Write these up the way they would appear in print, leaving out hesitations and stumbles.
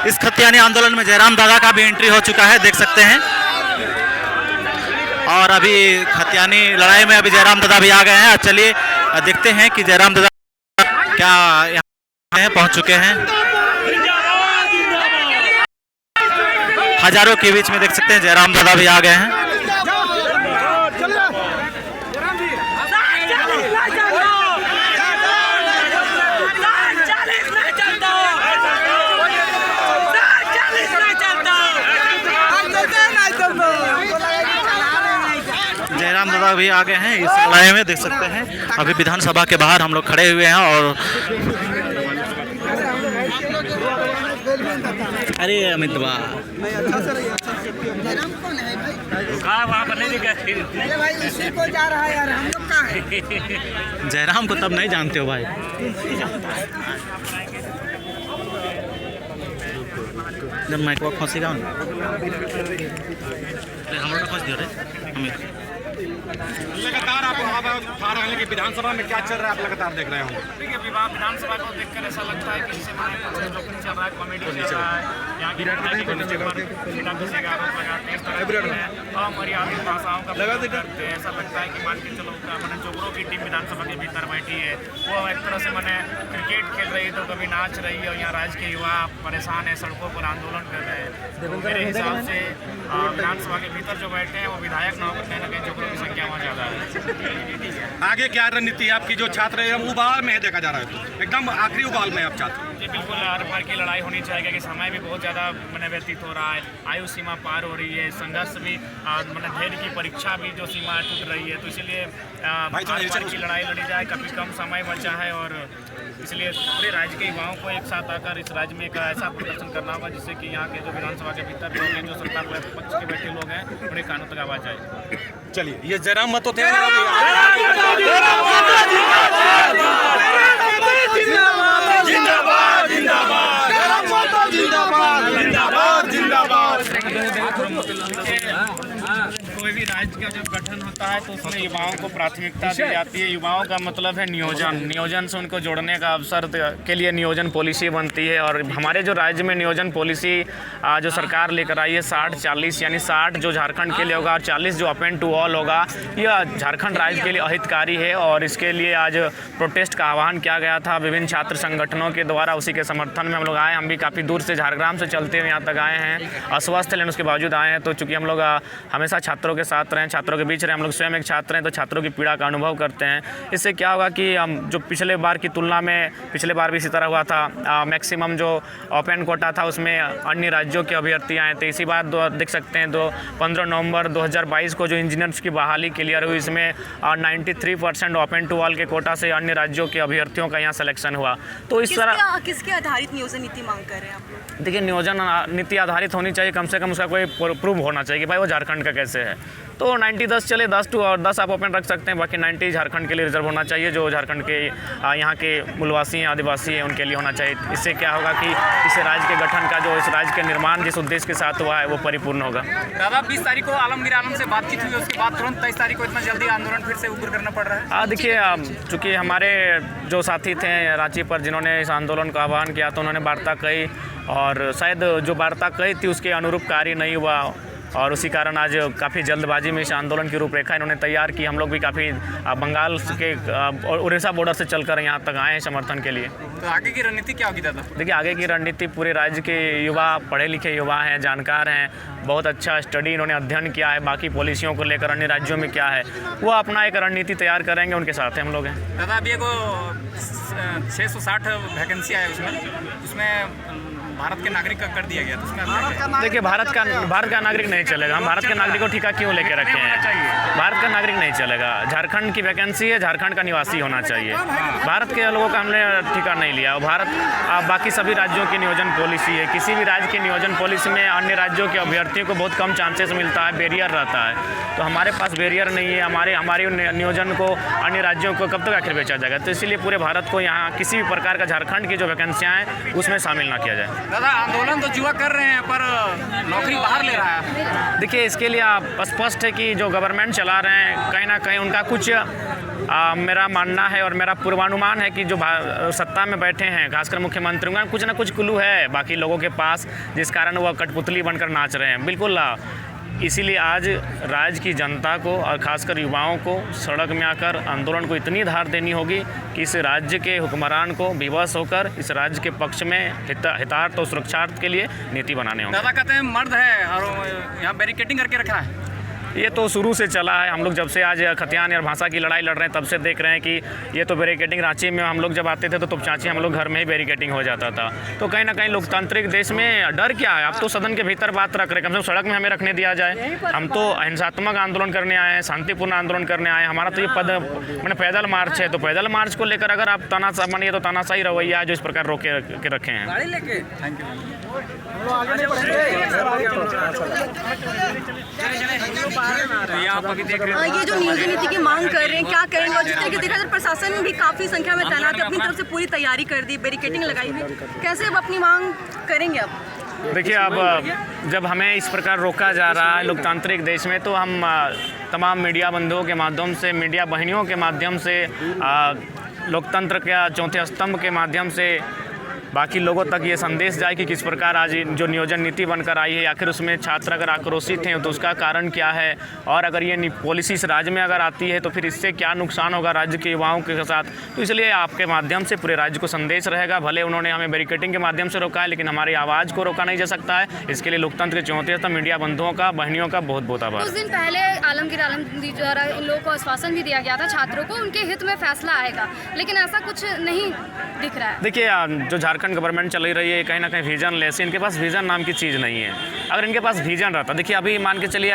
इस खतियानी आंदोलन में जयराम दादा का भी एंट्री हो चुका है, देख सकते हैं। और अभी खतियानी लड़ाई में अभी जयराम दादा भी आ गए हैं। चलिए देखते हैं कि जयराम दादा क्या यहाँ पहुँच चुके हैं। हजारों के बीच में देख सकते हैं जयराम दादा भी आ गए हैं। जयराम दादा भी आ गए हैं इस लड़ाई में, देख सकते हैं। अभी विधानसभा के बाहर हम लोग खड़े हुए हैं और अरे अमित भाई जा रहा है यार, हम लोग कहाँ है? जयराम को तब नहीं जानते हो भाई। जब माइक वॉक फंसेगा हमारा फंस दिया रे अमित। लगातार आप उठा रहे हैं कि विधानसभा में क्या चल रहा है, आप लगातार देख रहे होंगे। देखिए विधानसभा को देखकर ऐसा लगता है कि इससे चल रहा है, कॉमेडी चल रहा है, यहाँ की आरोप लगाते हैं, इस तरह है अमर्यादित भाषाओं का प्रयोग करते हैं। ऐसा लगता है कि मान के चलो मैंने जोगरों की टीम विधानसभा के भीतर बैठी है, वो एक तरह से मैंने क्रिकेट खेल रही है तो कभी नाच रही है, और यहाँ राज्य के युवा परेशान है, सड़कों पर आंदोलन कर रहे हैं। तो मेरे हिसाब से विधानसभा के भीतर जो बैठे हैं वो विधायक न होकर कहीं ना कहीं जोगरों की संख्या वहाँ ज़्यादा है। आगे क्या रणनीति है आपकी? जो छात्र है उबाल में देखा जा रहा है, एकदम आखिरी उबाल में आप छात्र। जी बिल्कुल, हर बार की लड़ाई होनी चाहिए क्योंकि समय भी बहुत ज़्यादा मैंने व्यतीत हो रहा है, आयु सीमा पार हो रही है, संघर्ष भी मैंने धैर्य की परीक्षा भी जो सीमा टूट रही है, तो इसलिए हर बार की लड़ाई लड़ी जाए, काफ़ी कम समय बचा है और इसलिए पूरे राज्य के युवाओं को एक साथ आकर इस राज्य में एक ऐसा प्रदर्शन करना होगा जिससे कि यहाँ के जो विधानसभा के भीतर लोग हैं, जो सत्ता पक्ष के बैठे लोग हैं, उन्हें कानून तक आवाज आए। चलिए, ये जयराम मत थे। कोई भी राज्य का जब गठन होता है तो उसमें युवाओं को प्राथमिकता दी जाती है। युवाओं का मतलब है नियोजन से उनको जोड़ने का अवसर के लिए नियोजन पॉलिसी बनती है। और हमारे जो राज्य में नियोजन पॉलिसी जो सरकार लेकर आई है 60-40, यानी 60 जो झारखंड के लिए होगा और 40 जो ओपन टू ऑल होगा, यह झारखंड राज्य के लिए अहितकारी है। और इसके लिए आज प्रोटेस्ट का आह्वान किया गया था विभिन्न छात्र संगठनों के द्वारा, उसी के समर्थन में हम लोग आए। हम भी काफ़ी दूर से झारग्राम से चलते हुए यहाँ तक आए हैं, अस्वस्थ लेकिन उसके बावजूद आए हैं। तो चूँकि हम लोग हमेशा छात्रों के साथ रहें, छात्रों के बीच रहें, हम लोग स्वयं एक छात्र हैं तो छात्रों की पीड़ा का अनुभव करते हैं। इससे क्या होगा कि हम जो पिछले बार की तुलना में, पिछले बार भी इसी तरह हुआ था, मैक्सिमम जो ओपन कोटा था उसमें अन्य राज्यों के अभ्यर्थी आए थे। इसी बार देख सकते हैं 15 नवंबर 2022 को जो इंजीनियर्स की बहाली क्लियर हुई, इसमें 93% ओपन टू ऑल के कोटा से अन्य राज्यों के अभ्यर्थियों का यहाँ सिलेक्शन हुआ। तो इस तरह किसके आधारित नियोजन नीति मांग कर रहे हैं आप लोग? देखिए, नियोजन नीति आधारित होनी चाहिए, कम से कम उसका कोई प्रूफ होना चाहिए कि भाई वो झारखंड का कैसे है। तो 90-10 चले, 10 आप ओपन रख सकते हैं, बाकी 90 झारखंड के लिए रिजर्व होना चाहिए। जो झारखंड के यहाँ के मूलवासी हैं, आदिवासी हैं, उनके लिए होना चाहिए। इससे क्या होगा कि इस राज्य के गठन का, जो इस राज्य के निर्माण जिस उद्देश्य के साथ हुआ है वो परिपूर्ण होगा। दादा 20 तारीख को आलमगीर आलम से बातचीत हुई, उसके बाद तुरंत 23 तारीख को इतना जल्दी आंदोलन फिर से उग्र करना पड़ रहा है। हाँ देखिए, चूँकि हमारे जो साथी थे रांची पर जिन्होंने इस आंदोलन का आह्वान किया, तो उन्होंने वार्ता कही और शायद जो वार्ता कही थी उसके अनुरूप कार्य नहीं हुआ, और उसी कारण आज काफ़ी जल्दबाजी में इस आंदोलन की रूपरेखा इन्होंने तैयार की। हम लोग भी काफ़ी बंगाल के उड़ीसा बॉर्डर से चलकर यहाँ तक आए हैं समर्थन के लिए। तो आगे की रणनीति क्या होगी दादा? देखिए, आगे की रणनीति, पूरे राज्य के युवा पढ़े लिखे युवा हैं, जानकार हैं, बहुत अच्छा स्टडी इन्होंने अध्ययन किया है, बाकी पॉलिसियों को लेकर अन्य राज्यों में क्या है वो अपना एक रणनीति तैयार करेंगे, उनके साथ हम लोग हैं। दादा अभी एगो 660 वैकेंसी आया उसमें भारत के नागरिक का कर दिया गया, तो उसमें देखिए भारत का नागरिक नहीं चलेगा। हम भारत के नागरिक को ठिका क्यों लेके रखे हैं? भारत का नागरिक नहीं चलेगा। झारखंड की वैकेंसी है, झारखंड का निवासी होना चाहिए। भारत के लोगों का हमने ठिका नहीं लिया। भारत बाकी सभी राज्यों की नियोजन पॉलिसी है, किसी भी राज्य की नियोजन पॉलिसी में अन्य राज्यों के अभ्यर्थियों को बहुत कम चांसेस मिलता है, बैरियर रहता है। तो हमारे पास बैरियर नहीं है। हमारे नियोजन को अन्य राज्यों को कब तक आखिर बेचा जाएगा? तो इसीलिए पूरे भारत को यहाँ किसी भी प्रकार का झारखंड की जो वैकेंसियाँ हैं उसमें शामिल ना किया जाए। दादा आंदोलन तो युवा कर रहे हैं पर नौकरी बाहर ले रहा है। देखिए, इसके लिए आप स्पष्ट है कि जो गवर्नमेंट चला रहे हैं कहीं ना कहीं उनका कुछ मेरा मानना है और मेरा पूर्वानुमान है कि जो सत्ता में बैठे हैं खासकर मुख्यमंत्री का कुछ ना कुछ क्लू है बाकी लोगों के पास, जिस कारण वह कठपुतली बनकर नाच रहे हैं। बिल्कुल इसीलिए आज राज्य की जनता को और खासकर युवाओं को सड़क में आकर आंदोलन को इतनी धार देनी होगी कि इस राज्य के हुक्मरान को विवश होकर इस राज्य के पक्ष में हितार्थ और सुरक्षार्थ के लिए नीति बनाने होंगे। दादा कहते हैं मर्द है और यहाँ बैरिकेडिंग करके रखा है। ये तो शुरू से चला है। हम लोग जब से आज खतियान और भाषा की लड़ाई लड़ रहे हैं तब से देख रहे हैं कि ये तो बैरिकेडिंग रांची में हम लोग जब आते थे तो तोपचाची हम लोग घर में ही बैरिकेडिंग हो जाता था। तो कहीं ना कहीं लोकतांत्रिक देश में डर क्या है? आप तो सदन के भीतर बात रख रहे हैं, कम से कम सड़क में हमें रखने दिया जाए। हम तो अहिंसात्मक आंदोलन करने आए हैं, शांतिपूर्ण आंदोलन करने आए हैं। हमारा तो ये मैंने पैदल मार्च है, तो पैदल मार्च को लेकर अगर आप तानाशाही मानिए तो तानाशाही रवैया है जो इस प्रकार रोके के रखे हैं। ये जो नियोजन नीति की मांग कर रहे हैं, क्या करेंगे? और जिस तरीके से देखा जाए प्रशासन भी काफी संख्या में तैनात है, अपनी तरफ से पूरी तैयारी कर दी, बैरिकेडिंग लगाई हुई, कैसे अब अपनी मांग करेंगे? अब देखिए, अब जब हमें इस प्रकार रोका जा रहा है लोकतांत्रिक देश में, तो हम तमाम मीडिया बंधुओं के माध्यम से, मीडिया बहनियों के माध्यम से, लोकतंत्र के चौथे स्तंभ के माध्यम से बाकी लोगों तक ये संदेश जाए कि किस प्रकार आज जो नियोजन नीति बनकर आई है, आखिर उसमें छात्र अगर आक्रोशित हैं तो उसका कारण क्या है, और अगर ये पॉलिसी इस राज्य में अगर आती है तो फिर इससे क्या नुकसान होगा राज्य के युवाओं के साथ। तो इसलिए आपके माध्यम से पूरे राज्य को संदेश रहेगा। भले उन्होंने हमें बैरिकेडिंग के माध्यम से रोका है, लेकिन हमारी आवाज़ को रोका नहीं जा सकता है। इसके लिए लोकतंत्र के चौथे स्तंभ मीडिया बंधुओं का, बहनियों का बहुत बहुत आभार। कुछ दिन पहले आलमगीर आलमगीर द्वारा इन लोगों को आश्वासन भी दिया गया था छात्रों को उनके हित में फैसला आएगा, लेकिन ऐसा कुछ नहीं दिख रहा है। देखिए, जो झारखंड गवर्नमेंट चल रही है कहीं ना कहीं विजन लेस, इनके पास विजन नाम की चीज़ नहीं है। अगर इनके पास विजन रहता, देखिए अभी मान के चलिए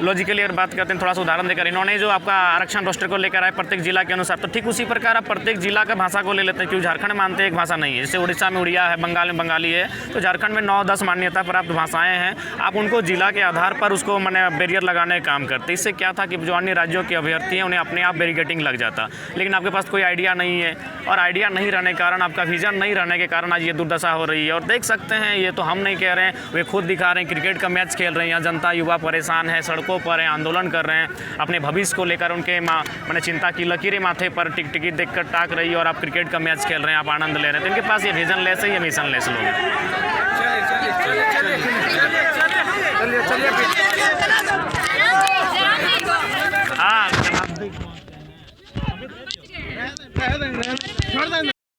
लॉजिकली अगर बात करते हैं, थोड़ा सा उदाहरण देकर, इन्होंने जो आपका आरक्षण रोस्टर को लेकर आए प्रत्येक जिला के अनुसार, तो ठीक उसी प्रकार आप प्रत्येक जिला का भाषा को ले लेते हैं, क्योंकि झारखंड में मानते हैं एक भाषा नहीं है। जैसे उड़ीसा में उड़िया है, बंगाल में बंगाली है, तो झारखंड में 9-10 मान्यता प्राप्त भाषाएं हैं। आप उनको जिला के आधार पर उसको मैंने बैरियर लगाने का काम करते। इससे क्या था कि जो अन्य राज्यों के अभ्यर्थी हैं उन्हें अपने आप बैरिकेडिंग लग जाता, लेकिन आपके पास कोई आइडिया नहीं है, और आइडिया नहीं रहने के कारण, आपका विजन नहीं रहने के कारण आज ये दुर्दशा हो रही है। और देख सकते हैं, ये तो हम नहीं कह रहे हैं, वे खुद दिखा रहे हैं, क्रिकेट का मैच खेल रहे हैं, यहाँ जनता युवा परेशान है, सड़कों पर है, आंदोलन कर रहे हैं, अपने भविष्य को लेकर उनके मैंने चिंता की लकीरें माथे पर टिकटिकी देखकर टाक रही है, और आप क्रिकेट का मैच खेल रहे हैं, आप आनंद ले रहे हैं। तो इनके पास ये विजन लेस है, ये मिशन लेस लोग हैं। हाँ।